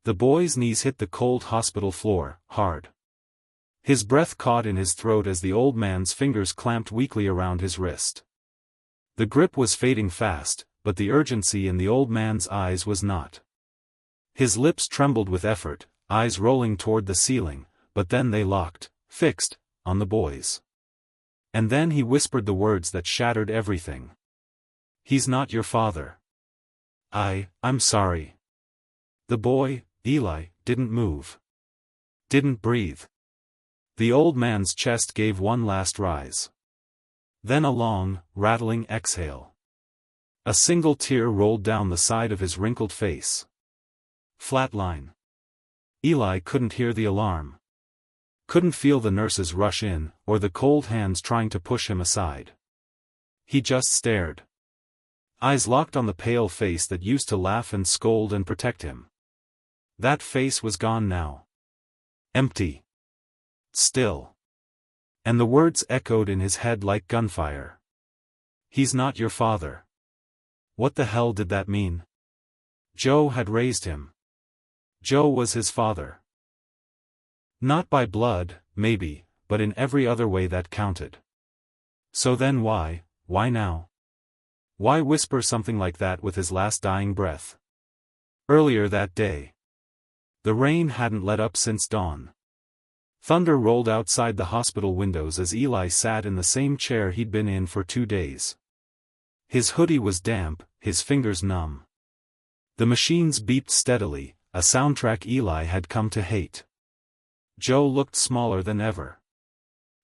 The boy's knees hit the cold hospital floor, hard. His breath caught in his throat as the old man's fingers clamped weakly around his wrist. The grip was fading fast, but the urgency in the old man's eyes was not. His lips trembled with effort, eyes rolling toward the ceiling, but then they locked, fixed, on the boy's. And then he whispered the words that shattered everything. "He's not your father." I'm sorry." The boy, Eli, didn't move. Didn't breathe. The old man's chest gave one last rise. Then a long, rattling exhale. A single tear rolled down the side of his wrinkled face. Flat line. Eli couldn't hear the alarm. Couldn't feel the nurses rush in, or the cold hands trying to push him aside. He just stared. Eyes locked on the pale face that used to laugh and scold and protect him. That face was gone now. Empty. Still. And the words echoed in his head like gunfire. "He's not your father." What the hell did that mean? Joe had raised him. Joe was his father. Not by blood, maybe, but in every other way that counted. So then why now? Why whisper something like that with his last dying breath? Earlier that day. The rain hadn't let up since dawn. Thunder rolled outside the hospital windows as Eli sat in the same chair he'd been in for 2 days. His hoodie was damp, his fingers numb. The machines beeped steadily, a soundtrack Eli had come to hate. Joe looked smaller than ever.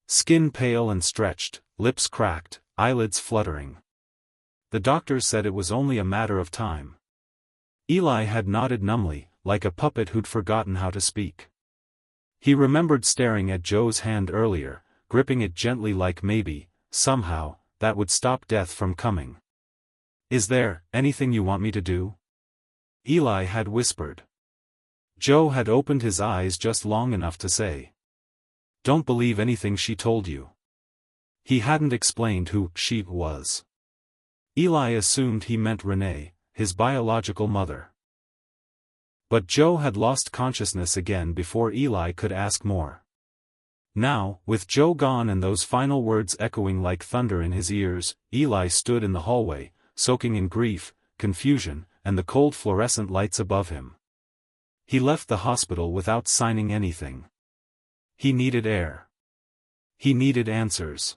Skin pale and stretched, lips cracked, eyelids fluttering. The doctors said it was only a matter of time. Eli had nodded numbly, like a puppet who'd forgotten how to speak. He remembered staring at Joe's hand earlier, gripping it gently like maybe, somehow, that would stop death from coming. "Is there anything you want me to do?" Eli had whispered. Joe had opened his eyes just long enough to say, "Don't believe anything she told you." He hadn't explained who she was. Eli assumed he meant Renee, his biological mother. But Joe had lost consciousness again before Eli could ask more. Now, with Joe gone and those final words echoing like thunder in his ears, Eli stood in the hallway, soaking in grief, confusion, and the cold fluorescent lights above him. He left the hospital without signing anything. He needed air. He needed answers.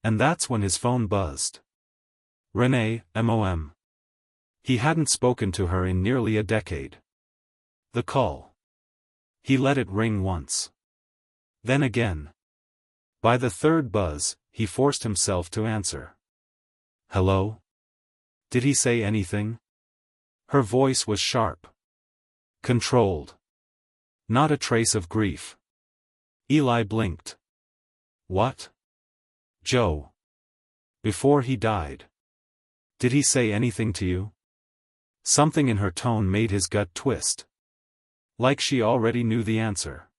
And that's when his phone buzzed. Renee, MOM. He hadn't spoken to her in nearly a decade. The call. He let it ring once. Then again. By the third buzz, he forced himself to answer. "Hello?" Did he say anything? Her voice was sharp. Controlled. Not a trace of grief. Eli blinked. "What?" "Joe. Before he died. Did he say anything to you?" Something in her tone made his gut twist. Like she already knew the answer.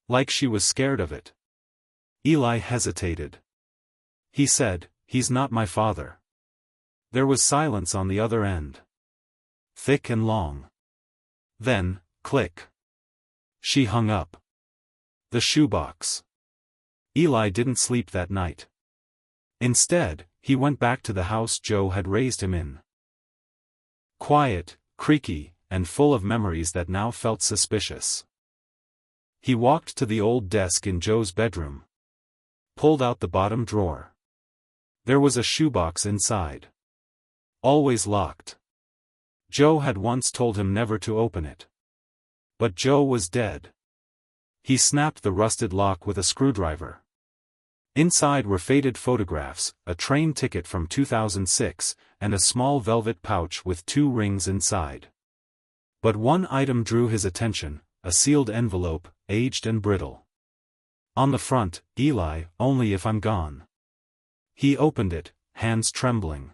Like she was scared of it. Eli hesitated. He said, "He's not my father." There was silence on the other end. Thick and long. Then, click. She hung up. The shoebox. Eli didn't sleep that night. Instead, he went back to the house Joe had raised him in. Quiet, creaky, and full of memories that now felt suspicious. He walked to the old desk in Joe's bedroom. Pulled out the bottom drawer. There was a shoebox inside. Always locked. Joe had once told him never to open it. But Joe was dead. He snapped the rusted lock with a screwdriver. Inside were faded photographs, a train ticket from 2006, and a small velvet pouch with 2 rings inside. But one item drew his attention, a sealed envelope, aged and brittle. On the front, "Eli, only if I'm gone." He opened it, hands trembling.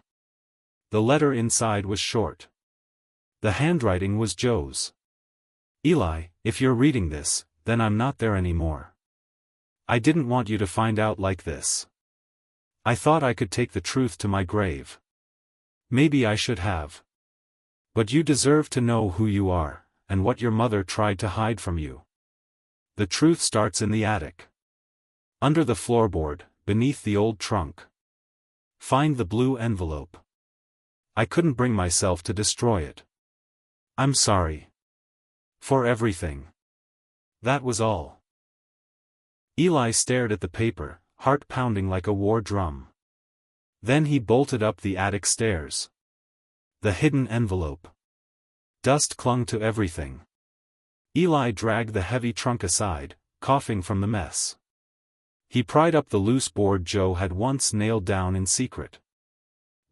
The letter inside was short. The handwriting was Joe's. "Eli, if you're reading this, then I'm not there anymore. I didn't want you to find out like this. I thought I could take the truth to my grave. Maybe I should have. But you deserve to know who you are, and what your mother tried to hide from you. The truth starts in the attic. Under the floorboard, beneath the old trunk. Find the blue envelope. I couldn't bring myself to destroy it. I'm sorry. For everything. That was all. Eli stared at the paper, heart pounding like a war drum. Then he bolted up the attic stairs. The hidden envelope. Dust clung to everything. Eli dragged the heavy trunk aside, coughing from the mess. He pried up the loose board Joe had once nailed down in secret.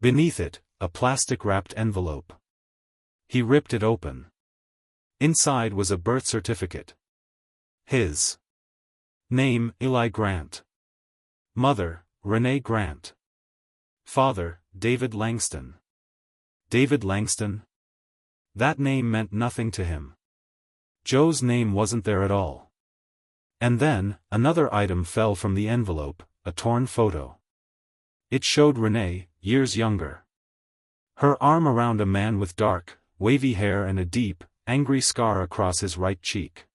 Beneath it, a plastic-wrapped envelope. He ripped it open. Inside was a birth certificate. His name, Eli Grant. Mother, Renee Grant. Father, David Langston. David Langston? That name meant nothing to him. Joe's name wasn't there at all. And then, another item fell from the envelope, a torn photo. It showed Renee, years younger. Her arm around a man with dark, wavy hair and a deep, angry scar across his right cheek.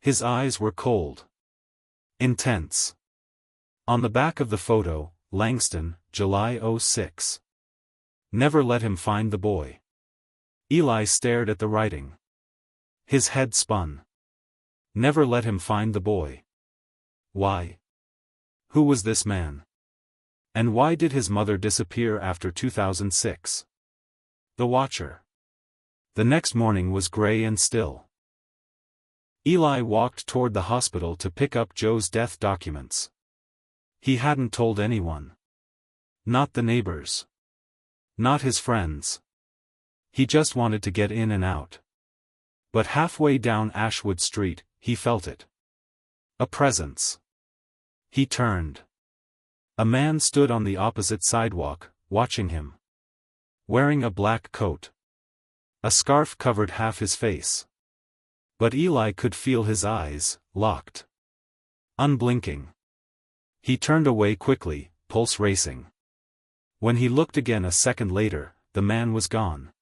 His eyes were cold. Intense. On the back of the photo, Langston, July 06. Never let him find the boy. Eli stared at the writing. His head spun. Never let him find the boy. Why? Who was this man? And why did his mother disappear after 2006? The Watcher. The next morning was gray and still. Eli walked toward the hospital to pick up Joe's death documents. He hadn't told anyone. Not the neighbors. Not his friends. He just wanted to get in and out. But halfway down Ashwood Street, he felt it. A presence. He turned. A man stood on the opposite sidewalk, watching him. Wearing a black coat. A scarf covered half his face. But Eli could feel his eyes, locked. Unblinking. He turned away quickly, pulse racing. When he looked again a second later, the man was gone.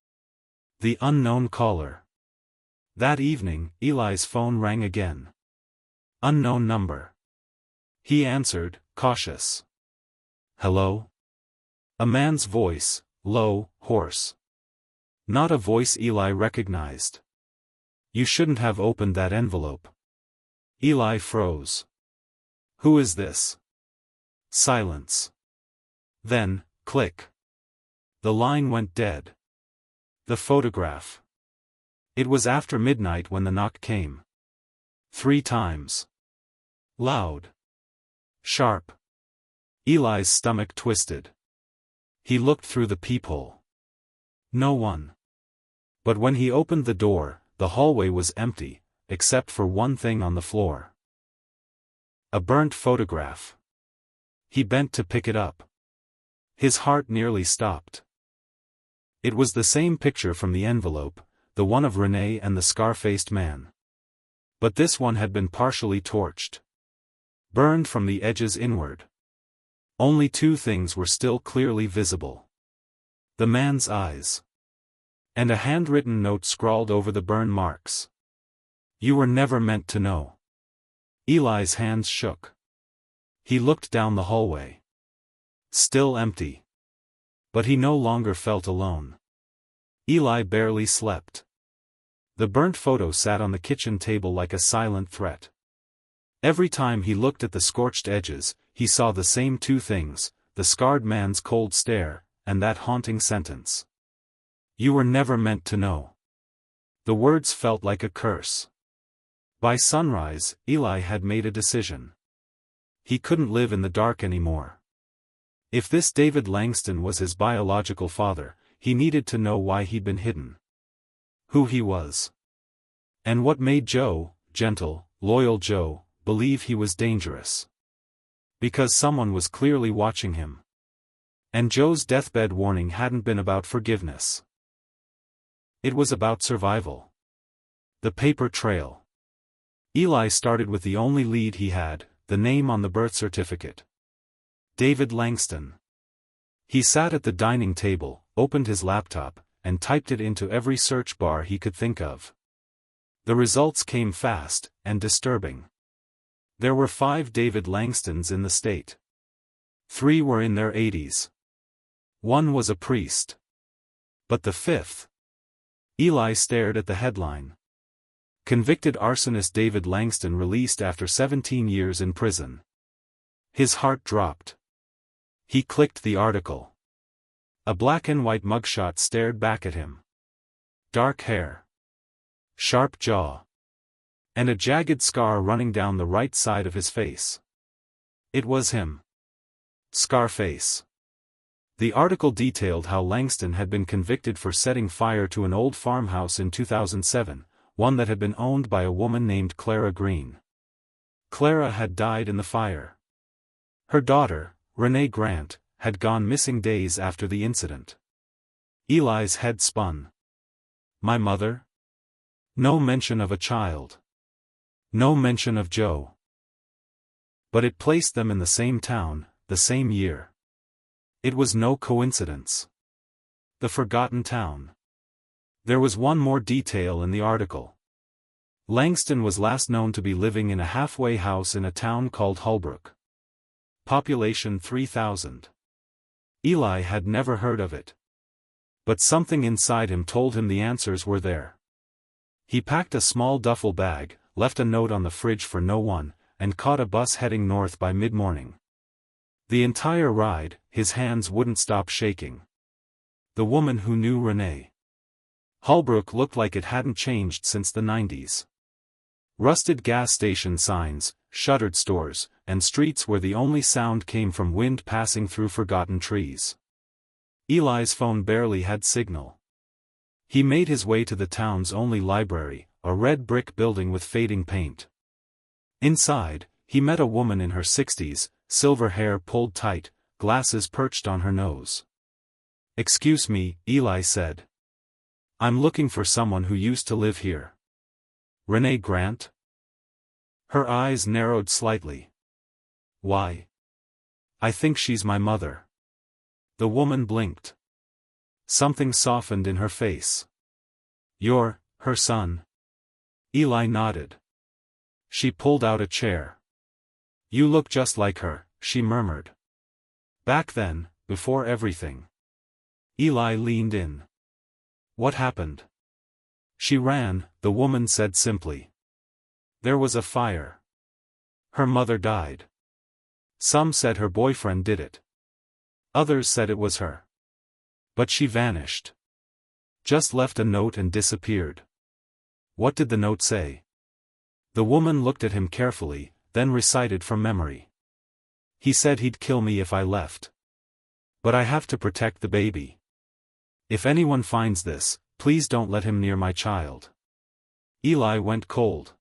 The unknown caller. That evening, Eli's phone rang again. Unknown number. He answered, cautious. Hello? A man's voice, low, hoarse. Not a voice Eli recognized. You shouldn't have opened that envelope. Eli froze. Who is this? Silence. Then, click. The line went dead. The photograph. It was after midnight when the knock came. 3 times. Loud. Sharp. Eli's stomach twisted. He looked through the peephole. No one. But when he opened the door, the hallway was empty, except for one thing on the floor. A burnt photograph. He bent to pick it up. His heart nearly stopped. It was the same picture from the envelope, the one of Renee and the scar-faced man. But this one had been partially torched. Burned from the edges inward. Only 2 things were still clearly visible. The man's eyes. And a handwritten note scrawled over the burn marks. You were never meant to know. Eli's hands shook. He looked down the hallway. Still empty. But he no longer felt alone. Eli barely slept. The burnt photo sat on the kitchen table like a silent threat. Every time he looked at the scorched edges, he saw the same 2 things, the scarred man's cold stare, and that haunting sentence. You were never meant to know. The words felt like a curse. By sunrise, Eli had made a decision. He couldn't live in the dark anymore. If this David Langston was his biological father, he needed to know why he'd been hidden. Who he was. And what made Joe, gentle, loyal Joe, believe he was dangerous. Because someone was clearly watching him. And Joe's deathbed warning hadn't been about forgiveness. It was about survival. The paper trail. Eli started with the only lead he had, the name on the birth certificate. David Langston. He sat at the dining table, opened his laptop, and typed it into every search bar he could think of. The results came fast, and disturbing. There were 5 David Langstons in the state. 3 were in their 80s. 1 was a priest. But the 5th? Eli stared at the headline. Convicted arsonist David Langston released after 17 years in prison. His heart dropped. He clicked the article. A black and white mugshot stared back at him. Dark hair. Sharp jaw. And a jagged scar running down the right side of his face. It was him. Scarface. The article detailed how Langston had been convicted for setting fire to an old farmhouse in 2007, one that had been owned by a woman named Clara Green. Clara had died in the fire. Her daughter, Renee Grant, had gone missing days after the incident. Eli's head spun. My mother? No mention of a child. No mention of Joe. But it placed them in the same town, the same year. It was no coincidence. The forgotten town. There was one more detail in the article. Langston was last known to be living in a halfway house in a town called Holbrook. Population 3,000. Eli had never heard of it. But something inside him told him the answers were there. He packed a small duffel bag, left a note on the fridge for no one, and caught a bus heading north by mid-morning. The entire ride, his hands wouldn't stop shaking. The woman who knew Renee. Holbrook looked like it hadn't changed since the 90s. Rusted gas station signs, shuttered stores, and streets where the only sound came from wind passing through forgotten trees. Eli's phone barely had signal. He made his way to the town's only library, a red brick building with fading paint. Inside, he met a woman in her 60s, silver hair pulled tight, glasses perched on her nose. "Excuse me," Eli said. "I'm looking for someone who used to live here." "Renee Grant?" Her eyes narrowed slightly. "Why? I think she's my mother." The woman blinked. Something softened in her face. "You're her son?" Eli nodded. She pulled out a chair. "You look just like her," she murmured. "Back then, before everything." Eli leaned in. "What happened?" "She ran," the woman said simply. "There was a fire. Her mother died. Some said her boyfriend did it. Others said it was her. But she vanished. Just left a note and disappeared." "What did the note say?" The woman looked at him carefully, then recited from memory. "He said he'd kill me if I left. But I have to protect the baby. If anyone finds this, please don't let him near my child." Eli went cold.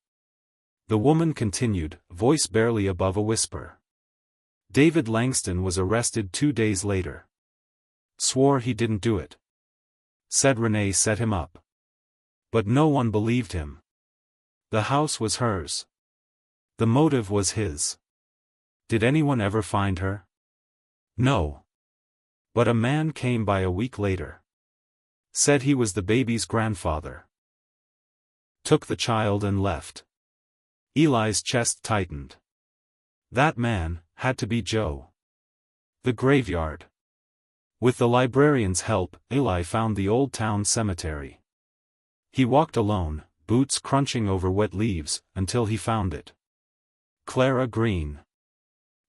The woman continued, voice barely above a whisper. "David Langston was arrested 2 days later. Swore he didn't do it. Said Renee set him up. But no one believed him. The house was hers. The motive was his. Did anyone ever find her? No. But a man came by a week later. Said he was the baby's grandfather. Took the child and left." Eli's chest tightened. That man had to be Joe. The graveyard. With the librarian's help, Eli found the old town cemetery. He walked alone, boots crunching over wet leaves, until he found it. Clara Green.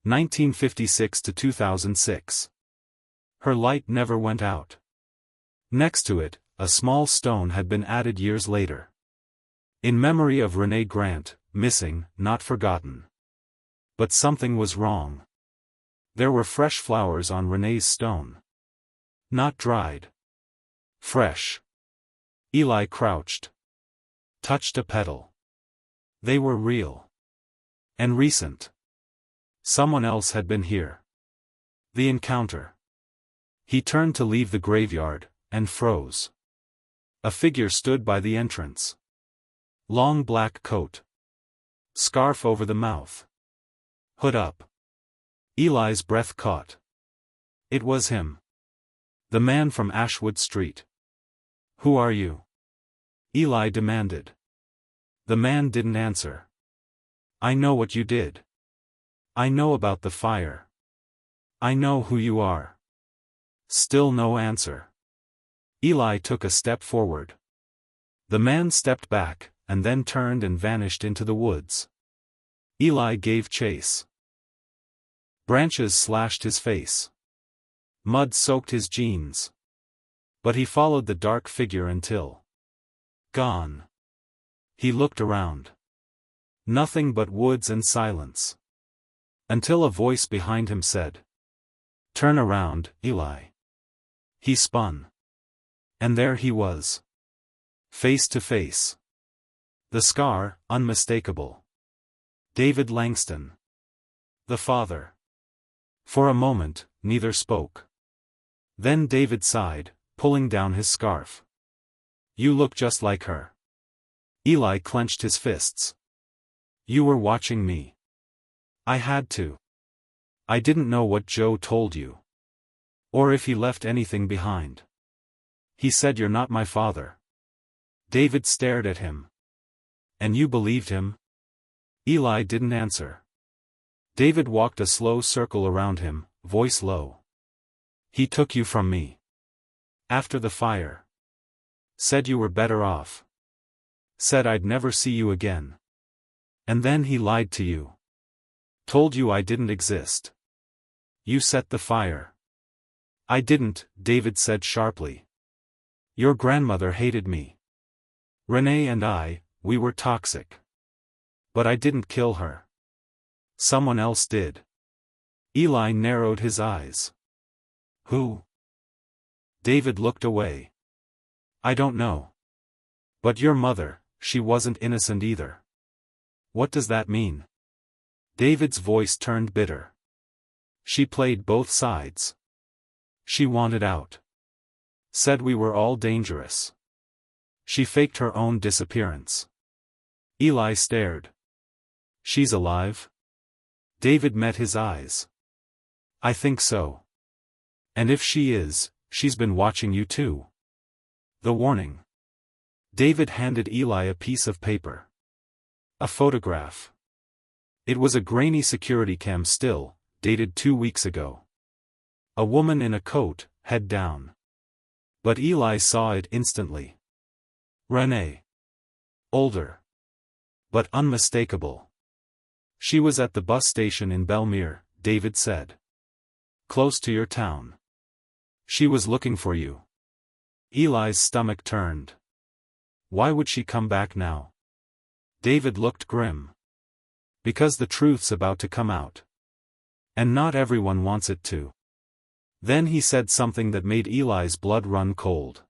1956 to 2006. Her light never went out. Next to it, a small stone had been added years later. In memory of Renee Grant, missing, not forgotten. But something was wrong. There were fresh flowers on Renee's stone. Not dried. Fresh. Eli crouched. Touched a petal. They were real. And recent. Someone else had been here. The encounter. He turned to leave the graveyard, and froze. A figure stood by the entrance. Long black coat. Scarf over the mouth. Hood up. Eli's breath caught. It was him. The man from Ashwood Street. "Who are you?" Eli demanded. The man didn't answer. I know what you did. I know about the fire. I know who you are. Still no answer. Eli took a step forward. The man stepped back, and then turned and vanished into the woods. Eli gave chase. Branches slashed his face. Mud soaked his jeans. But he followed the dark figure until gone. He looked around. Nothing but woods and silence. Until a voice behind him said, "Turn around, Eli." He spun. And there he was. Face to face. The scar, unmistakable. David Langston. The father. For a moment, neither spoke. Then David sighed, pulling down his scarf. "You look just like her." Eli clenched his fists. "You were watching me. I had to. I didn't know what Joe told you. Or if he left anything behind. He said you're not my father." David stared at him. "And you believed him?" Eli didn't answer. David walked a slow circle around him, voice low. "He took you from me. After the fire. Said you were better off. Said I'd never see you again. And then he lied to you. Told you I didn't exist. You set the fire." "I didn't," David said sharply. "Your grandmother hated me. Renee and we were toxic. But I didn't kill her. Someone else did." Eli narrowed his eyes. "Who?" David looked away. "I don't know. But your mother, she wasn't innocent either." "What does that mean?" David's voice turned bitter. "She played both sides. She wanted out. Said we were all dangerous. She faked her own disappearance." Eli stared. "She's alive?" David met his eyes. "I think so. And if she is, she's been watching you too." The warning. David handed Eli a piece of paper. A photograph. It was a grainy security cam still, dated 2 weeks ago. A woman in a coat, head down. But Eli saw it instantly. Renee. Older. But unmistakable. "She was at the bus station in Belmere," David said. "Close to your town. She was looking for you." Eli's stomach turned. Why would she come back now? David looked grim. Because the truth's about to come out. And not everyone wants it to. Then he said something that made Eli's blood run cold.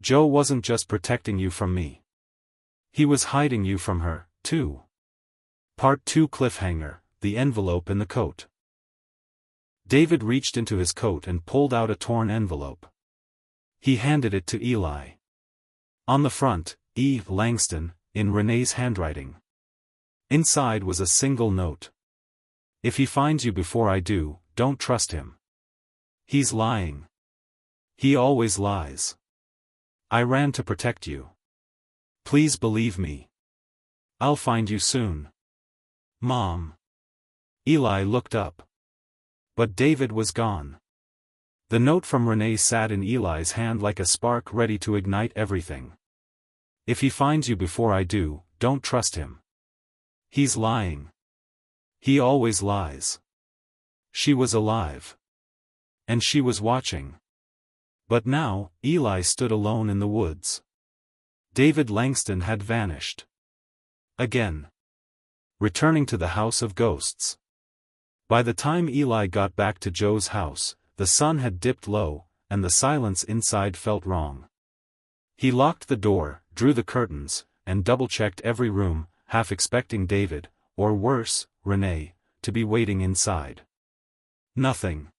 "Joe wasn't just protecting you from me. He was hiding you from her, too." Part 2 cliffhanger, the envelope in the coat. David reached into his coat and pulled out a torn envelope. He handed it to Eli. On the front, E. Langston, in Renee's handwriting. Inside was a single note. "If he finds you before I do, don't trust him. He's lying. He always lies. I ran to protect you. Please believe me. I'll find you soon. Mom." Eli looked up. But David was gone. The note from Renee sat in Eli's hand like a spark ready to ignite everything. "If he finds you before I do, don't trust him. He's lying. He always lies." She was alive. And she was watching. But now, Eli stood alone in the woods. David Langston had vanished. Again. Returning to the house of ghosts. By the time Eli got back to Joe's house, the sun had dipped low, and the silence inside felt wrong. He locked the door, drew the curtains, and double-checked every room, half expecting David, or worse, Renee, to be waiting inside. Nothing.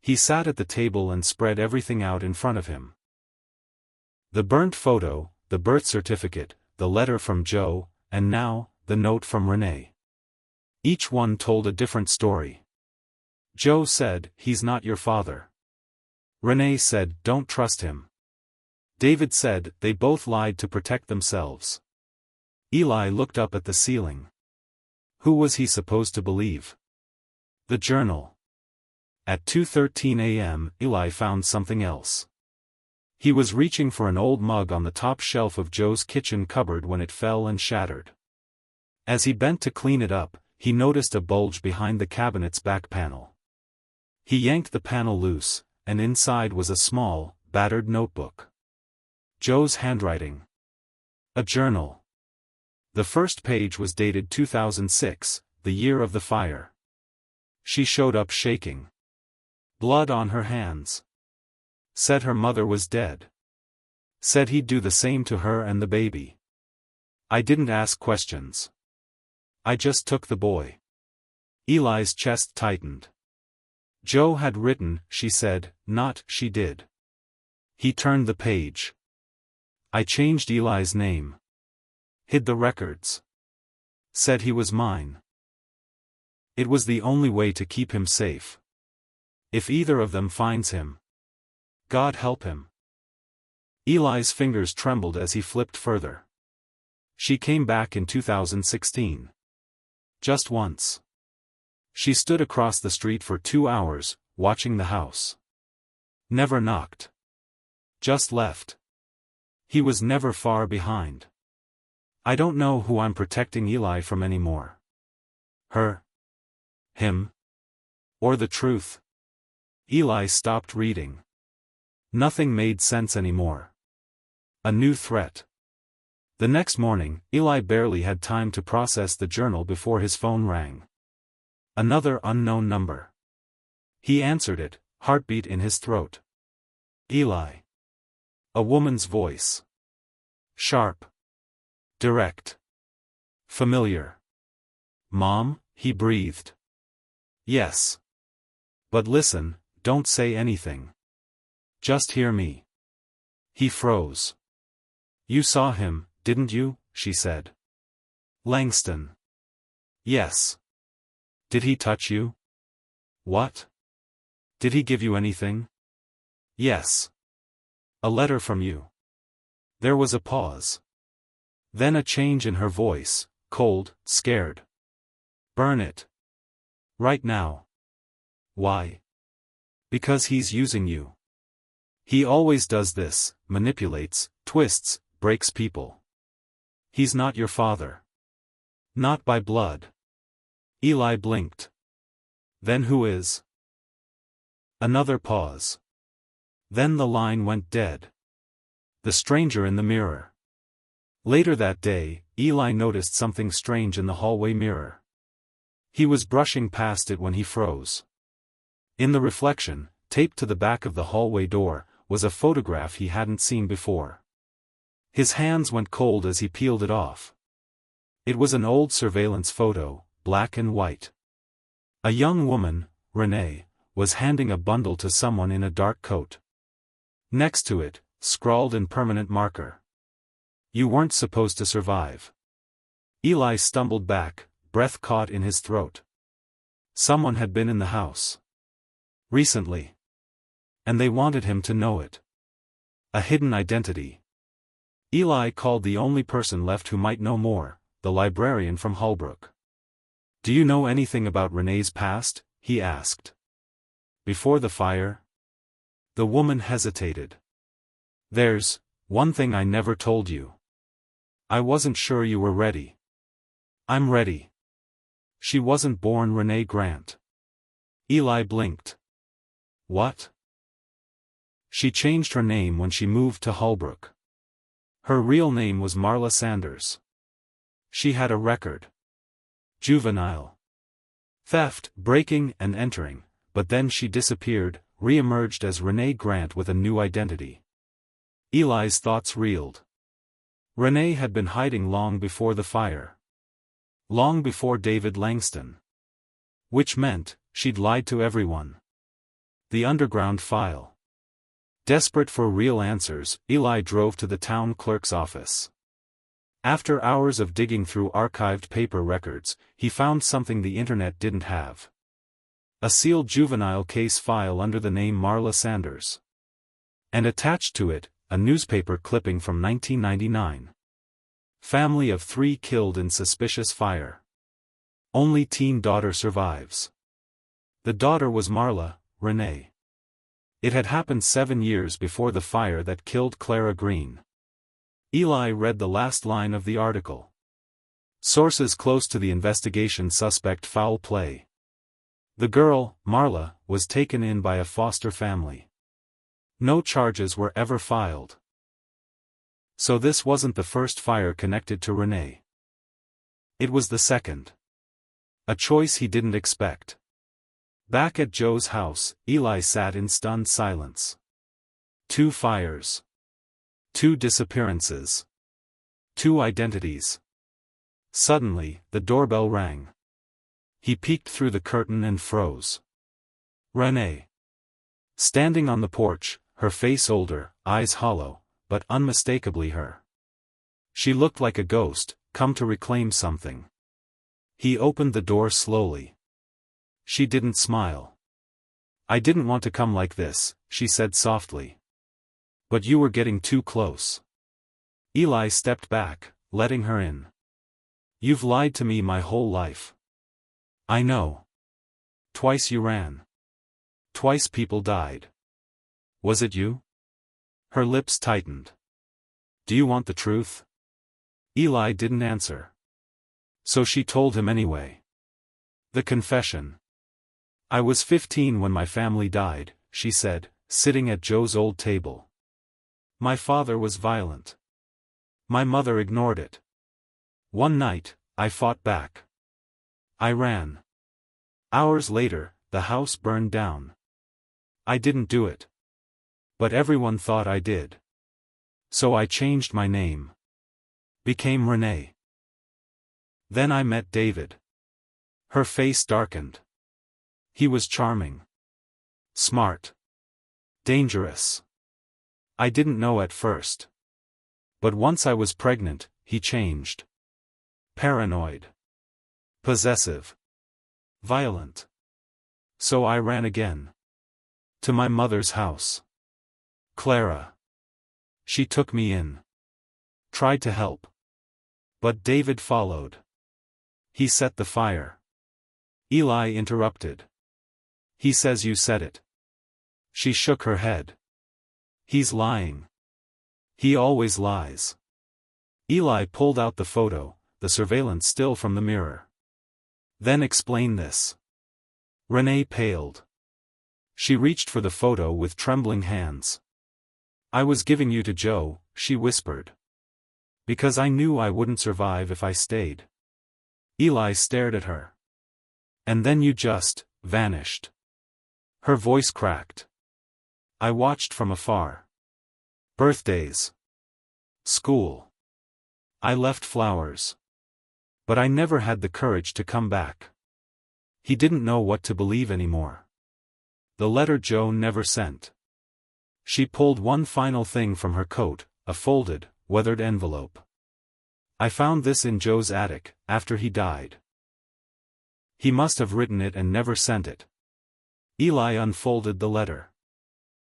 He sat at the table and spread everything out in front of him. The burnt photo, the birth certificate, the letter from Joe, and now, the note from Renee. Each one told a different story. Joe said, "He's not your father." Renee said, "Don't trust him." David said, "They both lied to protect themselves." Eli looked up at the ceiling. Who was he supposed to believe? The journal. At 2:13 a.m., Eli found something else. He was reaching for an old mug on the top shelf of Joe's kitchen cupboard when it fell and shattered. As he bent to clean it up, he noticed a bulge behind the cabinet's back panel. He yanked the panel loose, and inside was a small, battered notebook. Joe's handwriting. A journal. The first page was dated 2006, the year of the fire. She showed up shaking. Blood on her hands. Said her mother was dead. Said he'd do the same to her and the baby. I didn't ask questions. I just took the boy. Eli's chest tightened. Joe had written, she said, not she did. He turned the page. I changed Eli's name. Hid the records. Said he was mine. It was the only way to keep him safe. If either of them finds him, God help him. Eli's fingers trembled as he flipped further. She came back in 2016. Just once. She stood across the street for 2 hours, watching the house. Never knocked. Just left. He was never far behind. I don't know who I'm protecting Eli from anymore. Her. Him. Or the truth. Eli stopped reading. Nothing made sense anymore. A new threat. The next morning, Eli barely had time to process the journal before his phone rang. Another unknown number. He answered it, heartbeat in his throat. Eli. A woman's voice. Sharp. Direct. Familiar. Mom, he breathed. Yes. But listen, don't say anything. Just hear me. He froze. You saw him, didn't you? She said. Langston. Yes. Did he touch you? What? Did he give you anything? Yes. A letter from you. There was a pause. Then a change in her voice, cold, scared. Burn it. Right now. Why? Because he's using you. He always does this, manipulates, twists, breaks people. He's not your father. Not by blood. Eli blinked. Then who is? Another pause. Then the line went dead. The stranger in the mirror. Later that day, Eli noticed something strange in the hallway mirror. He was brushing past it when he froze. In the reflection, taped to the back of the hallway door, was a photograph he hadn't seen before. His hands went cold as he peeled it off. It was an old surveillance photo, black and white. A young woman, Renee, was handing a bundle to someone in a dark coat. Next to it, scrawled in permanent marker. You weren't supposed to survive. Eli stumbled back, breath caught in his throat. Someone had been in the house. Recently. And they wanted him to know it. A hidden identity. Eli called the only person left who might know more, the librarian from Holbrook. Do you know anything about Renee's past? He asked. Before the fire? The woman hesitated. There's one thing I never told you. I wasn't sure you were ready. I'm ready. She wasn't born Renee Grant. Eli blinked. What? She changed her name when she moved to Holbrook. Her real name was Marla Sanders. She had a record. Juvenile. Theft, breaking and entering, but then she disappeared, re-emerged as Renee Grant with a new identity. Eli's thoughts reeled. Renee had been hiding long before the fire. Long before David Langston. Which meant, she'd lied to everyone. The underground file. Desperate for real answers, Eli drove to the town clerk's office. After hours of digging through archived paper records, he found something the internet didn't have. A sealed juvenile case file under the name Marla Sanders. And attached to it, a newspaper clipping from 1999. Family of 3 killed in suspicious fire. Only teen daughter survives. The daughter was Marla, Renee. It had happened 7 years before the fire that killed Clara Green. Eli read the last line of the article. Sources close to the investigation suspect foul play. The girl, Marla, was taken in by a foster family. No charges were ever filed. So this wasn't the first fire connected to Renee. It was the second. A choice he didn't expect. Back at Joe's house, Eli sat in stunned silence. 2 fires. 2 disappearances. 2 identities. Suddenly, the doorbell rang. He peeked through the curtain and froze. Renee. Standing on the porch, her face older, eyes hollow, but unmistakably her. She looked like a ghost, come to reclaim something. He opened the door slowly. She didn't smile. I didn't want to come like this, she said softly. But you were getting too close. Eli stepped back, letting her in. You've lied to me my whole life. I know. Twice you ran. Twice people died. Was it you? Her lips tightened. Do you want the truth? Eli didn't answer. So she told him anyway. The confession. I was 15 when my family died, she said, sitting at Joe's old table. My father was violent. My mother ignored it. One night, I fought back. I ran. Hours later, the house burned down. I didn't do it. But everyone thought I did. So I changed my name. Became Renee. Then I met David. Her face darkened. He was charming. Smart. Dangerous. I didn't know at first. But once I was pregnant, he changed. Paranoid. Possessive. Violent. So I ran again. To my mother's house. Clara. She took me in. Tried to help. But David followed. He set the fire. Eli interrupted. He says you set it. She shook her head. He's lying. He always lies. Eli pulled out the photo, the surveillance still from the mirror. Then explain this. Renee paled. She reached for the photo with trembling hands. I was giving you to Joe, she whispered. Because I knew I wouldn't survive if I stayed. Eli stared at her. And then you just vanished. Her voice cracked. I watched from afar. Birthdays. School. I left flowers. But I never had the courage to come back. He didn't know what to believe anymore. The letter Joe never sent. She pulled one final thing from her coat, a folded, weathered envelope. I found this in Joe's attic, after he died. He must have written it and never sent it. Eli unfolded the letter.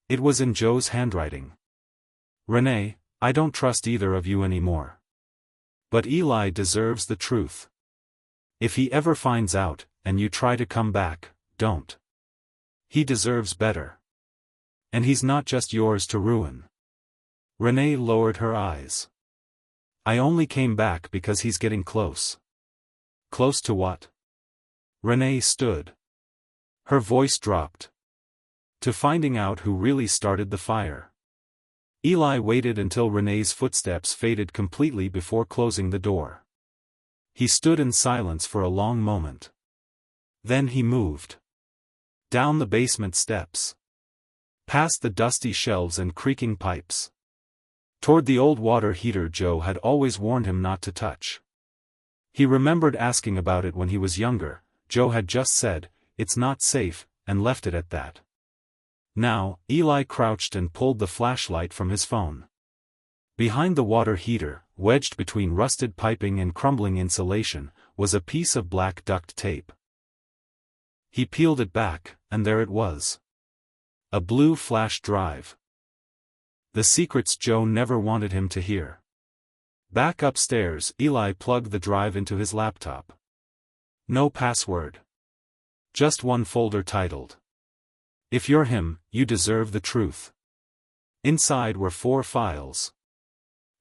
It was in Joe's handwriting. Renee, I don't trust either of you anymore. But Eli deserves the truth. If he ever finds out, and you try to come back, don't. He deserves better. And he's not just yours to ruin. Renee lowered her eyes. I only came back because he's getting close. Close to what? Renee stood. Her voice dropped. To finding out who really started the fire. Eli waited until Renee's footsteps faded completely before closing the door. He stood in silence for a long moment. Then he moved. Down the basement steps. Past the dusty shelves and creaking pipes. Toward the old water heater Joe had always warned him not to touch. He remembered asking about it when he was younger. Joe had just said, "It's not safe," and left it at that. Now, Eli crouched and pulled the flashlight from his phone. Behind the water heater, wedged between rusted piping and crumbling insulation, was a piece of black duct tape. He peeled it back, and there it was. A blue flash drive. The secrets Joe never wanted him to hear. Back upstairs, Eli plugged the drive into his laptop. No password. Just one folder titled, "If you're him, you deserve the truth." Inside were 4 files.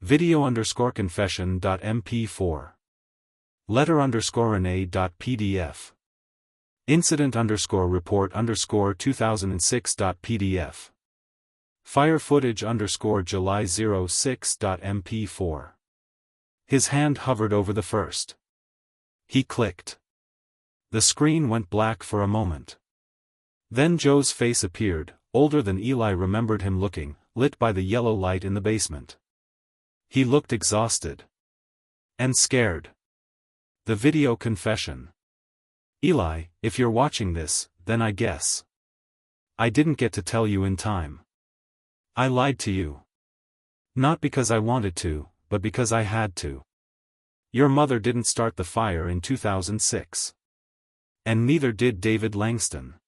Video_confession.mp4. Letter_Renee.pdf. Incident_report_2006.pdf. Fire footage_July 06.mp4. His hand hovered over the first. He clicked. The screen went black for a moment. Then Joe's face appeared, older than Eli remembered him looking, lit by the yellow light in the basement. He looked exhausted. And scared. The video confession. "Eli, if you're watching this, then I guess I didn't get to tell you in time. I lied to you. Not because I wanted to, but because I had to. Your mother didn't start the fire in 2006. And neither did David Langston."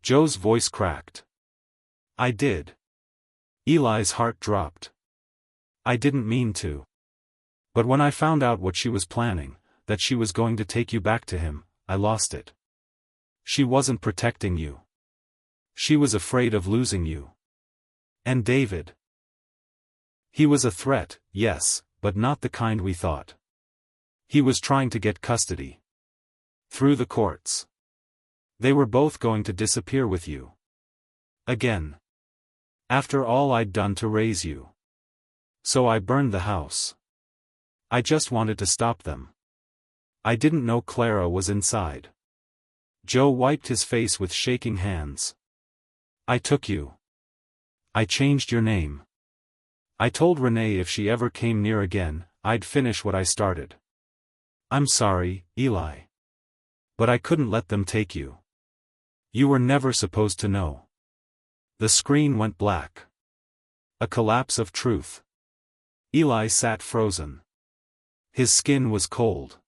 Joe's voice cracked. "I did." Eli's heart dropped. "I didn't mean to. But when I found out what she was planning, that she was going to take you back to him, I lost it. She wasn't protecting you. She was afraid of losing you. And David. He was a threat, yes, but not the kind we thought. He was trying to get custody. Through the courts. They were both going to disappear with you. Again. After all I'd done to raise you. So I burned the house. I just wanted to stop them. I didn't know Clara was inside." Joe wiped his face with shaking hands. "I took you. I changed your name. I told Renee if she ever came near again, I'd finish what I started. I'm sorry, Eli. But I couldn't let them take you. You were never supposed to know." The screen went black. A collapse of truth. Eli sat frozen. His skin was cold.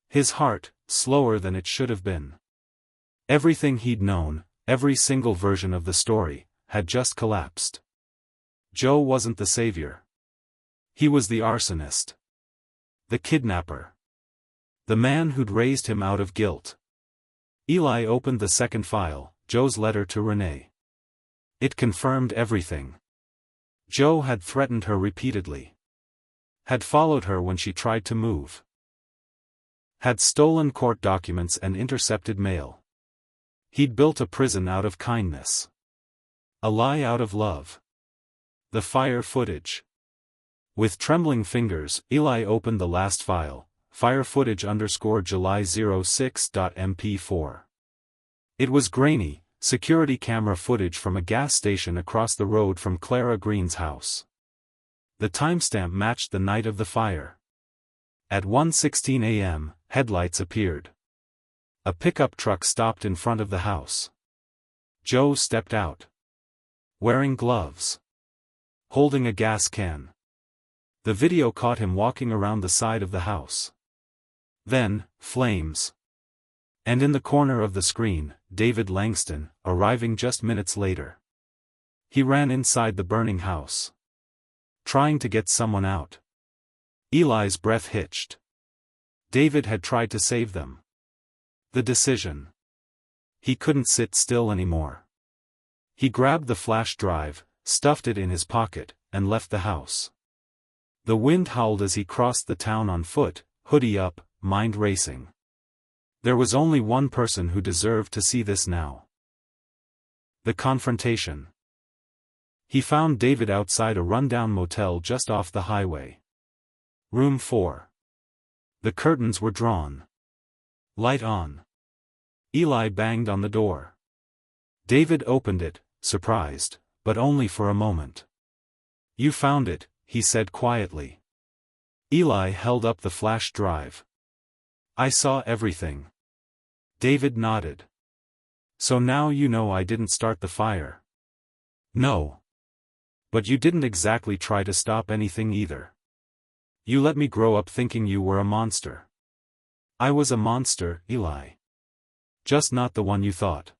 His heart, slower than it should have been. Everything he'd known, every single version of the story, had just collapsed. Joe wasn't the savior. He was the arsonist. The kidnapper. The man who'd raised him out of guilt. Eli opened the second file, Joe's letter to Renee. It confirmed everything. Joe had threatened her repeatedly. Had followed her when she tried to move. Had stolen court documents and intercepted mail. He'd built a prison out of kindness. A lie out of love. The fire footage. With trembling fingers, Eli opened the last file, fire footage_July 06.mp4. It was grainy, security camera footage from a gas station across the road from Clara Green's house. The timestamp matched the night of the fire. At 1:16 a.m., headlights appeared. A pickup truck stopped in front of the house. Joe stepped out. Wearing gloves. Holding a gas can. The video caught him walking around the side of the house. Then, flames. And in the corner of the screen, David Langston, arriving just minutes later. He ran inside the burning house. Trying to get someone out. Eli's breath hitched. David had tried to save them. The decision. He couldn't sit still anymore. He grabbed the flash drive, stuffed it in his pocket, and left the house. The wind howled as he crossed the town on foot, hoodie up, mind racing. There was only one person who deserved to see this now. The confrontation. He found David outside a rundown motel just off the highway. Room 4. The curtains were drawn. Light on. Eli banged on the door. David opened it, surprised, but only for a moment. "You found it," he said quietly. Eli held up the flash drive. "I saw everything." David nodded. "So now you know I didn't start the fire." "No. But you didn't exactly try to stop anything either. You let me grow up thinking you were a monster." "I was a monster, Eli. Just not the one you thought."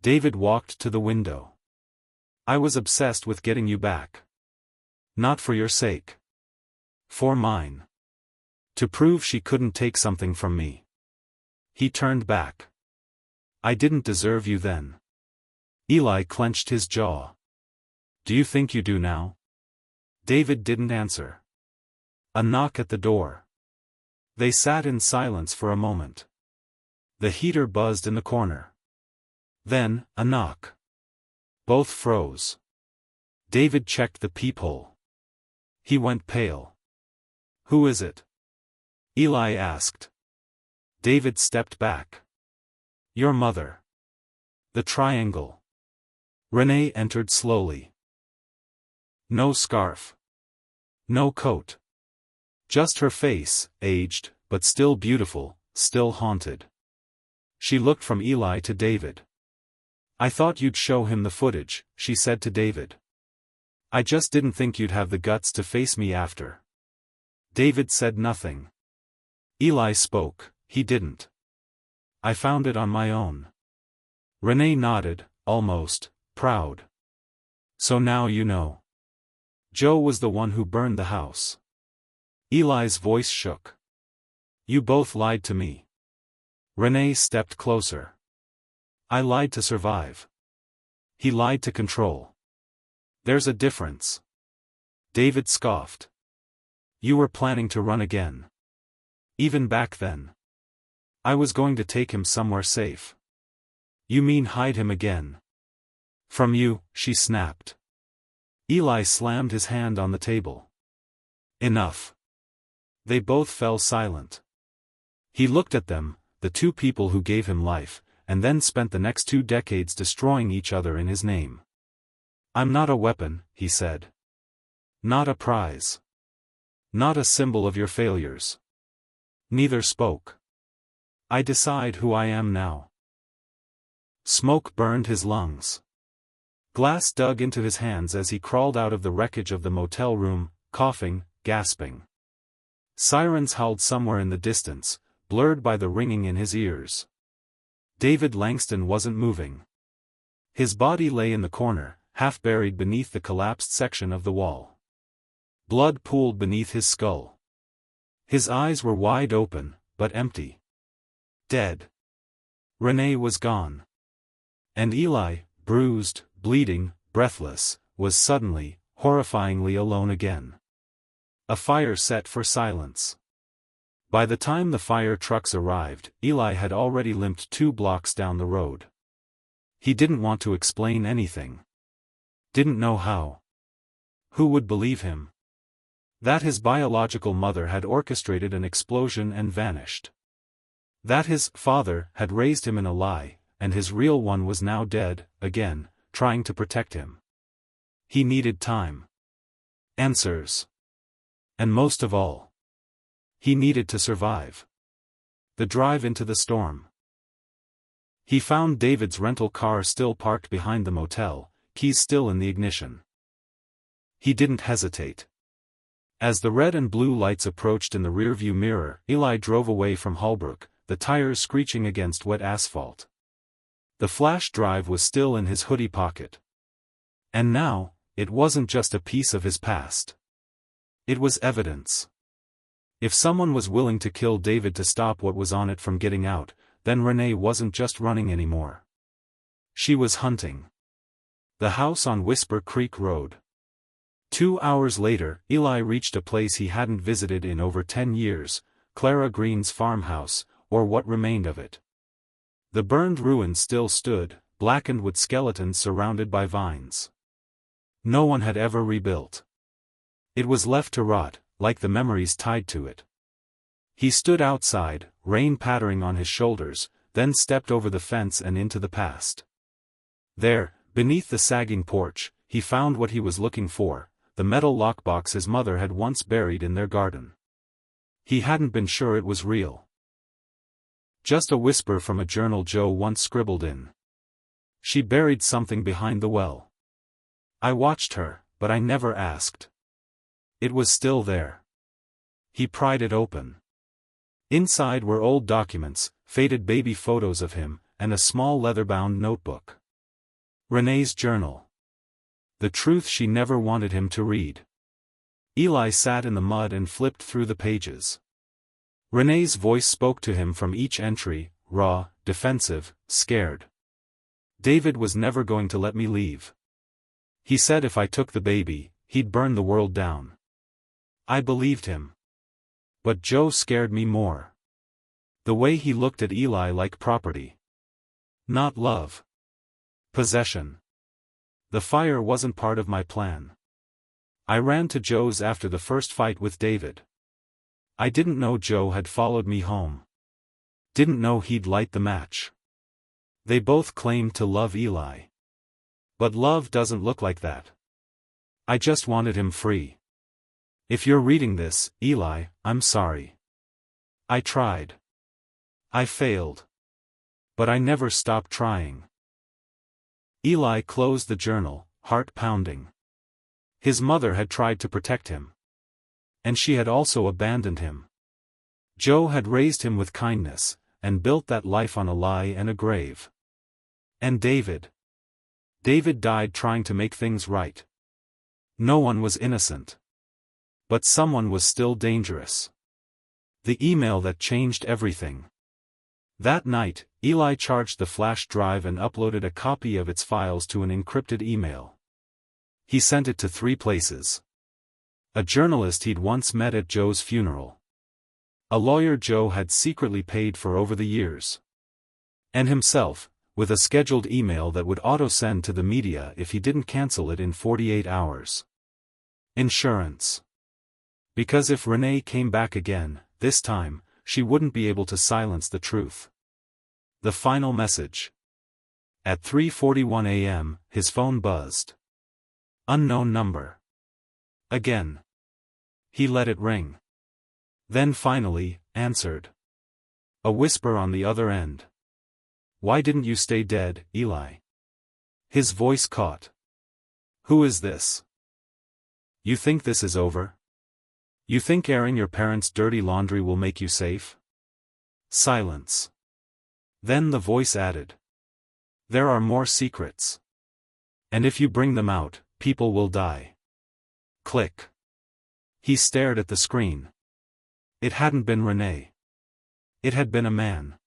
David walked to the window. "I was obsessed with getting you back. Not for your sake. For mine. To prove she couldn't take something from me. He turned back. I didn't deserve you then. Eli clenched his jaw. Do you think you do now? David didn't answer. A knock at the door. They sat in silence for a moment. The heater buzzed in the corner. Then, a knock. Both froze. David checked the peephole. He went pale. Who is it? Eli asked. David stepped back. Your mother. The triangle. Renee entered slowly. No scarf. No coat. Just her face, aged, but still beautiful, still haunted. She looked from Eli to David. I thought you'd show him the footage, she said to David. I just didn't think you'd have the guts to face me after. David said nothing. Eli spoke, he didn't. I found it on my own. Renee nodded, almost, proud. So now you know. Joe was the one who burned the house. Eli's voice shook. You both lied to me. Renee stepped closer. I lied to survive. He lied to control. There's a difference. David scoffed. You were planning to run again. Even back then. I was going to take him somewhere safe. You mean hide him again? From you, she snapped. Eli slammed his hand on the table. Enough. They both fell silent. He looked at them, the two people who gave him life, and then spent the next 2 decades destroying each other in his name. I'm not a weapon, he said. Not a prize. Not a symbol of your failures. Neither spoke. I decide who I am now. Smoke burned his lungs. Glass dug into his hands as he crawled out of the wreckage of the motel room, coughing, gasping. Sirens howled somewhere in the distance, blurred by the ringing in his ears. David Langston wasn't moving. His body lay in the corner, half buried beneath the collapsed section of the wall. Blood pooled beneath his skull. His eyes were wide open, but empty. Dead. Renee was gone. And Eli, bruised, bleeding, breathless, was suddenly, horrifyingly alone again. A fire set for silence. By the time the fire trucks arrived, Eli had already limped 2 blocks down the road. He didn't want to explain anything. Didn't know how. Who would believe him? That his biological mother had orchestrated an explosion and vanished. That his father had raised him in a lie, and his real one was now dead, again, trying to protect him. He needed time. Answers. And most of all, he needed to survive. The drive into the storm. He found David's rental car still parked behind the motel, keys still in the ignition. He didn't hesitate. As the red and blue lights approached in the rearview mirror, Eli drove away from Holbrook, the tires screeching against wet asphalt. The flash drive was still in his hoodie pocket. And now, it wasn't just a piece of his past. It was evidence. If someone was willing to kill David to stop what was on it from getting out, then Renee wasn't just running anymore. She was hunting. The house on Whisper Creek Road. 2 hours later, Eli reached a place he hadn't visited in over 10 years, Clara Green's farmhouse, or what remained of it. The burned ruins still stood, blackened with skeletons surrounded by vines. No one had ever rebuilt. It was left to rot, like the memories tied to it. He stood outside, rain pattering on his shoulders, then stepped over the fence and into the past. There, beneath the sagging porch, he found what he was looking for, the metal lockbox his mother had once buried in their garden. He hadn't been sure it was real. Just a whisper from a journal Joe once scribbled in. She buried something behind the well. I watched her, but I never asked. It was still there. He pried it open. Inside were old documents, faded baby photos of him, and a small leather-bound notebook. Renee's journal. The truth she never wanted him to read. Eli sat in the mud and flipped through the pages. Renee's voice spoke to him from each entry, raw, defensive, scared. David was never going to let me leave. He said if I took the baby, he'd burn the world down. I believed him. But Joe scared me more. The way he looked at Eli like property. Not love. Possession. The fire wasn't part of my plan. I ran to Joe's after the first fight with David. I didn't know Joe had followed me home. Didn't know he'd light the match. They both claimed to love Eli. But love doesn't look like that. I just wanted him free. If you're reading this, Eli, I'm sorry. I tried. I failed. But I never stopped trying. Eli closed the journal, heart pounding. His mother had tried to protect him. And she had also abandoned him. Joe had raised him with kindness, and built that life on a lie and a grave. And David. David died trying to make things right. No one was innocent. But someone was still dangerous. The email that changed everything. That night, Eli charged the flash drive and uploaded a copy of its files to an encrypted email. He sent it to 3 places. A journalist he'd once met at Joe's funeral. A lawyer Joe had secretly paid for over the years. And himself, with a scheduled email that would auto-send to the media if he didn't cancel it in 48 hours. Insurance. Because if Renee came back again, this time, she wouldn't be able to silence the truth. The final message. At 3:41 a.m., his phone buzzed. Unknown number. Again. He let it ring. Then finally, answered. A whisper on the other end. Why didn't you stay dead, Eli? His voice caught. Who is this? You think this is over? You think airing your parents' dirty laundry will make you safe? Silence. Then the voice added. There are more secrets. And if you bring them out, people will die. Click. He stared at the screen. It hadn't been Renee. It had been a man.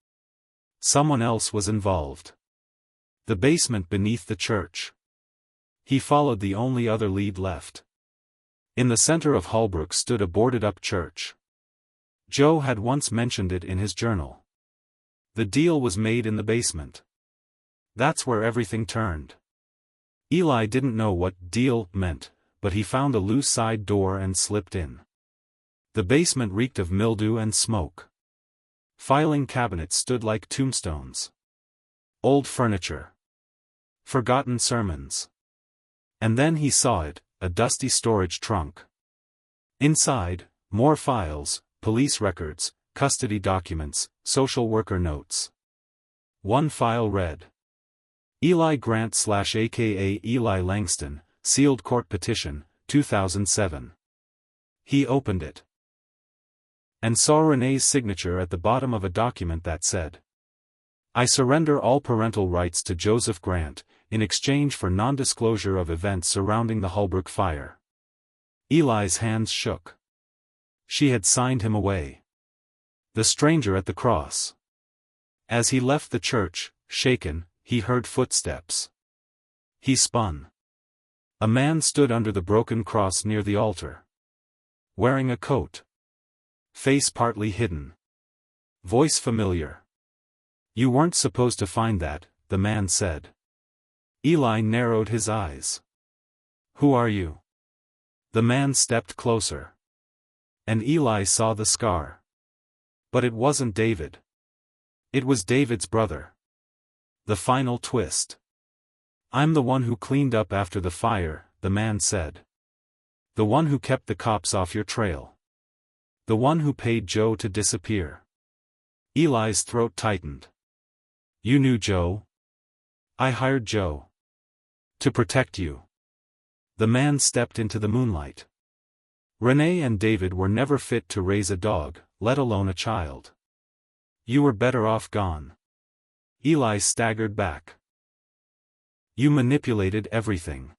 Someone else was involved. The basement beneath the church. He followed the only other lead left. In the center of Holbrook stood a boarded-up church. Joe had once mentioned it in his journal. The deal was made in the basement. That's where everything turned. Eli didn't know what "deal" meant, but he found a loose side door and slipped in. The basement reeked of mildew and smoke. Filing cabinets stood like tombstones. Old furniture. Forgotten sermons. And then he saw it, a dusty storage trunk. Inside, more files, police records, custody documents, social worker notes. One file read. Eli Grant / aka Eli Langston, sealed court petition, 2007. He opened it. And saw Renee's signature at the bottom of a document that said, I surrender all parental rights to Joseph Grant, in exchange for non-disclosure of events surrounding the Holbrook fire. Eli's hands shook. She had signed him away. The stranger at the cross. As he left the church, shaken, he heard footsteps. He spun. A man stood under the broken cross near the altar. Wearing a coat. Face partly hidden. Voice familiar. You weren't supposed to find that, the man said. Eli narrowed his eyes. Who are you? The man stepped closer. And Eli saw the scar. But it wasn't David. It was David's brother. The final twist. I'm the one who cleaned up after the fire, the man said. The one who kept the cops off your trail. The one who paid Joe to disappear. Eli's throat tightened. You knew Joe? I hired Joe. To protect you. The man stepped into the moonlight. Renee and David were never fit to raise a dog, let alone a child. You were better off gone. Eli staggered back. You manipulated everything.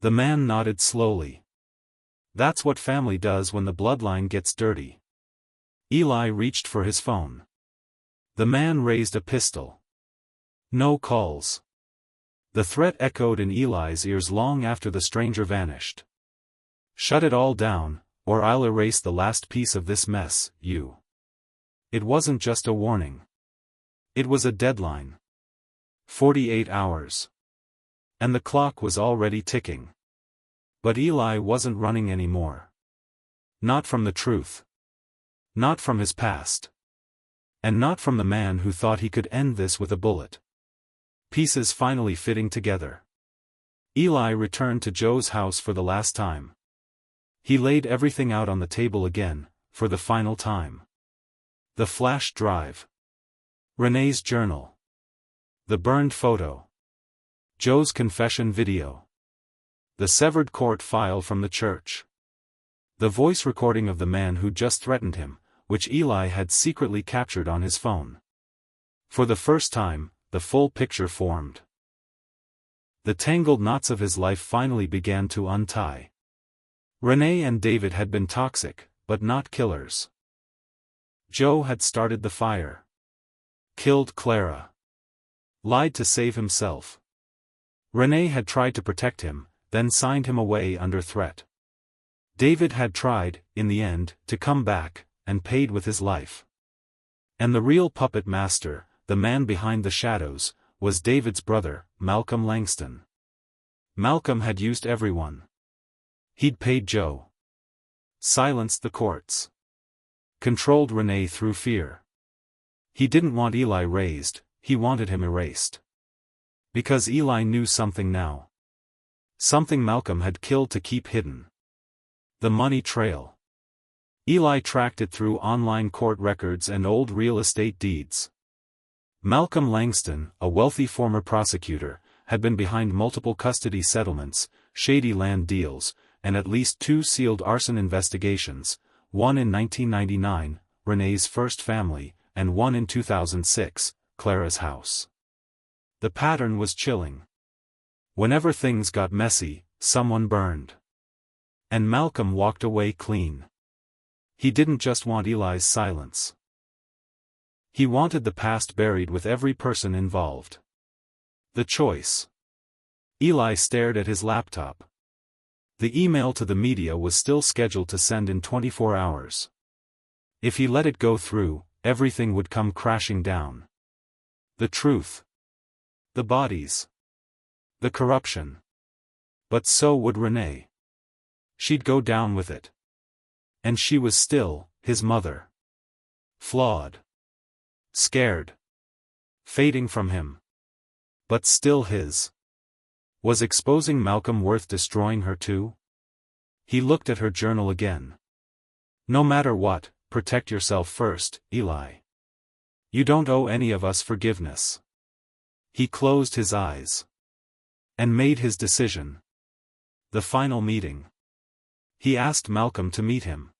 The man nodded slowly. That's what family does when the bloodline gets dirty. Eli reached for his phone. The man raised a pistol. No calls. The threat echoed in Eli's ears long after the stranger vanished. Shut it all down, or I'll erase the last piece of this mess, you. It wasn't just a warning. It was a deadline. 48 hours. And the clock was already ticking. But Eli wasn't running anymore. Not from the truth. Not from his past. And not from the man who thought he could end this with a bullet. Pieces finally fitting together. Eli returned to Joe's house for the last time. He laid everything out on the table again, for the final time. The flash drive. Renee's journal. The burned photo. Joe's confession video. The severed court file from the church. The voice recording of the man who just threatened him, which Eli had secretly captured on his phone. For the first time, the full picture formed. The tangled knots of his life finally began to untie. Renee and David had been toxic, but not killers. Joe had started the fire. Killed Clara. Lied to save himself. Renee had tried to protect him, then signed him away under threat. David had tried, in the end, to come back, and paid with his life. And the real puppet master, the man behind the shadows, was David's brother, Malcolm Langston. Malcolm had used everyone. He'd paid Joe. Silenced the courts. Controlled Renee through fear. He didn't want Eli raised, he wanted him erased. Because Eli knew something now. Something Malcolm had killed to keep hidden. The money trail. Eli tracked it through online court records and old real estate deeds. Malcolm Langston, a wealthy former prosecutor, had been behind multiple custody settlements, shady land deals, and at least 2 sealed arson investigations, one in 1999, Renee's first family, and one in 2006, Clara's house. The pattern was chilling. Whenever things got messy, someone burned. And Malcolm walked away clean. He didn't just want Eli's silence. He wanted the past buried with every person involved. The choice. Eli stared at his laptop. The email to the media was still scheduled to send in 24 hours. If he let it go through, everything would come crashing down. The truth. The bodies. The corruption. But so would Renee. She'd go down with it. And she was still, his mother. Flawed. Scared. Fading from him. But still his. Was exposing Malcolm worth destroying her too? He looked at her journal again. No matter what, protect yourself first, Eli. You don't owe any of us forgiveness. He closed his eyes. And made his decision. The final meeting. He asked Malcolm to meet him.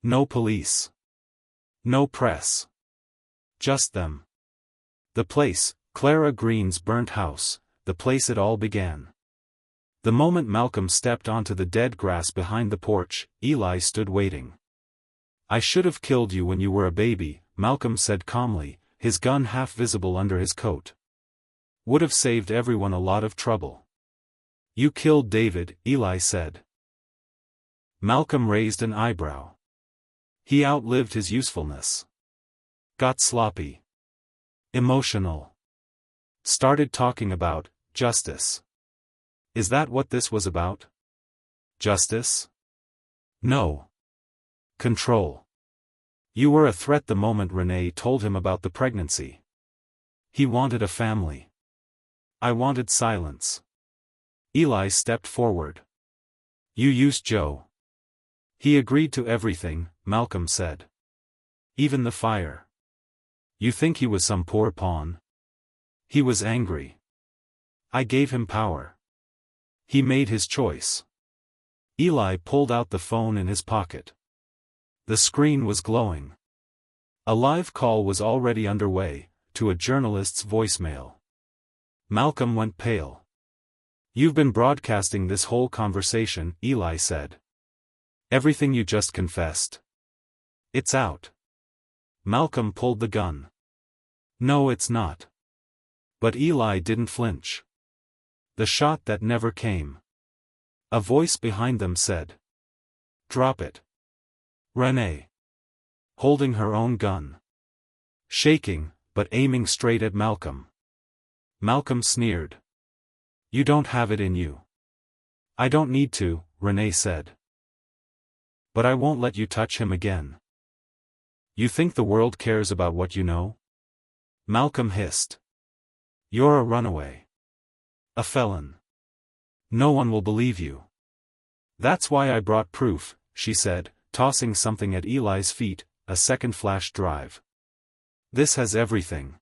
No police. No press. Just them. The place, Clara Green's burnt house, the place it all began. The moment Malcolm stepped onto the dead grass behind the porch, Eli stood waiting. I should have killed you when you were a baby, Malcolm said calmly, his gun half visible under his coat. Would have saved everyone a lot of trouble. You killed David, Eli said. Malcolm raised an eyebrow. He outlived his usefulness. Got sloppy. Emotional. Started talking about justice. Is that what this was about? Justice? No. Control. You were a threat the moment Renee told him about the pregnancy. He wanted a family. I wanted silence. Eli stepped forward. You used Joe. He agreed to everything, Malcolm said. Even the fire. You think he was some poor pawn? He was angry. I gave him power. He made his choice. Eli pulled out the phone in his pocket. The screen was glowing. A live call was already underway, to a journalist's voicemail. Malcolm went pale. You've been broadcasting this whole conversation, Eli said. Everything you just confessed. It's out. Malcolm pulled the gun. No, it's not. But Eli didn't flinch. The shot that never came. A voice behind them said. Drop it. Renee. Holding her own gun. Shaking, but aiming straight at Malcolm. Malcolm sneered. You don't have it in you. I don't need to, Renee said. But I won't let you touch him again. You think the world cares about what you know? Malcolm hissed. You're a runaway. A felon. No one will believe you. That's why I brought proof, she said, tossing something at Eli's feet, a second flash drive. This has everything.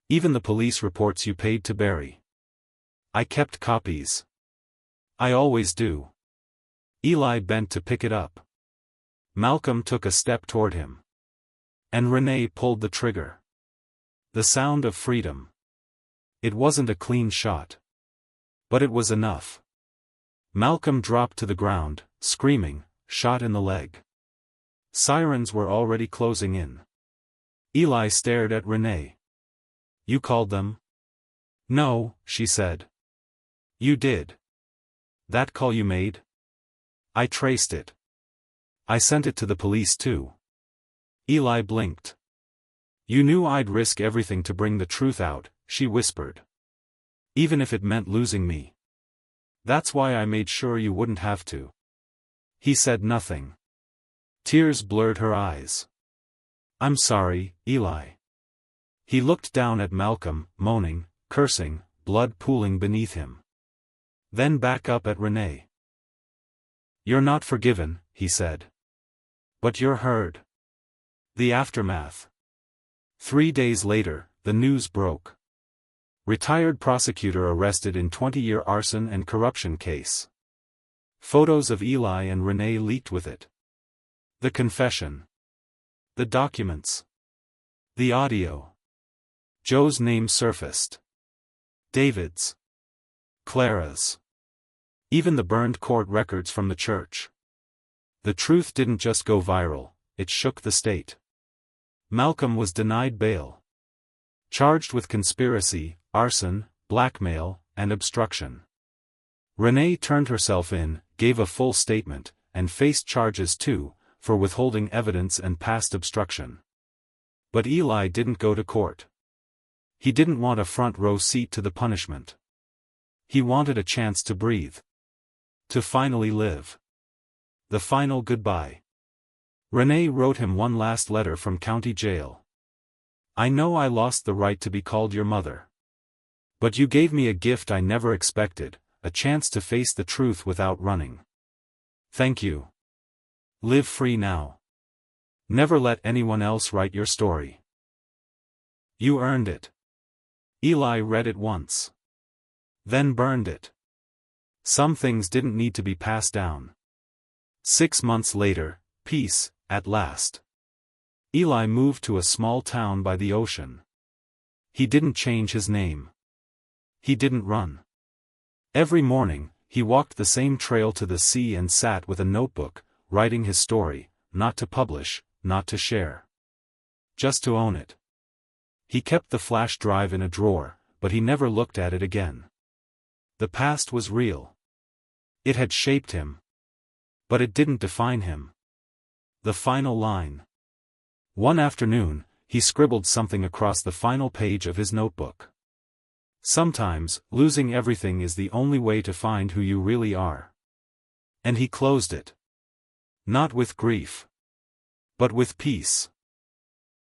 Even the police reports you paid to bury. I kept copies. I always do. Eli bent to pick it up. Malcolm took a step toward him. And Renee pulled the trigger. The sound of freedom. It wasn't a clean shot. But it was enough. Malcolm dropped to the ground, screaming, shot in the leg. Sirens were already closing in. Eli stared at Renee. You called them? No, she said. You did. That call you made? I traced it. I sent it to the police too. Eli blinked. You knew I'd risk everything to bring the truth out, she whispered. Even if it meant losing me. That's why I made sure you wouldn't have to. He said nothing. Tears blurred her eyes. I'm sorry, Eli. He looked down at Malcolm, moaning, cursing, blood pooling beneath him. Then back up at Renee. You're not forgiven, he said. But you're heard. The aftermath. 3 days later, the news broke. Retired prosecutor arrested in 20-year arson and corruption case. Photos of Eli and Renee leaked with it. The confession. The documents. The audio. Joe's name surfaced. David's. Clara's. Even the burned court records from the church. The truth didn't just go viral, it shook the state. Malcolm was denied bail. Charged with conspiracy, arson, blackmail, and obstruction. Renee turned herself in, gave a full statement, and faced charges too, for withholding evidence and past obstruction. But Eli didn't go to court. He didn't want a front-row seat to the punishment. He wanted a chance to breathe. To finally live. The final goodbye. Renee wrote him one last letter from county jail. I know I lost the right to be called your mother. But you gave me a gift I never expected, a chance to face the truth without running. Thank you. Live free now. Never let anyone else write your story. You earned it. Eli read it once. Then burned it. Some things didn't need to be passed down. 6 months later, peace, at last. Eli moved to a small town by the ocean. He didn't change his name. He didn't run. Every morning, he walked the same trail to the sea and sat with a notebook, writing his story, not to publish, not to share. Just to own it. He kept the flash drive in a drawer, but he never looked at it again. The past was real. It had shaped him. But it didn't define him. The final line. One afternoon, he scribbled something across the final page of his notebook. Sometimes, losing everything is the only way to find who you really are. And he closed it. Not with grief. But with peace.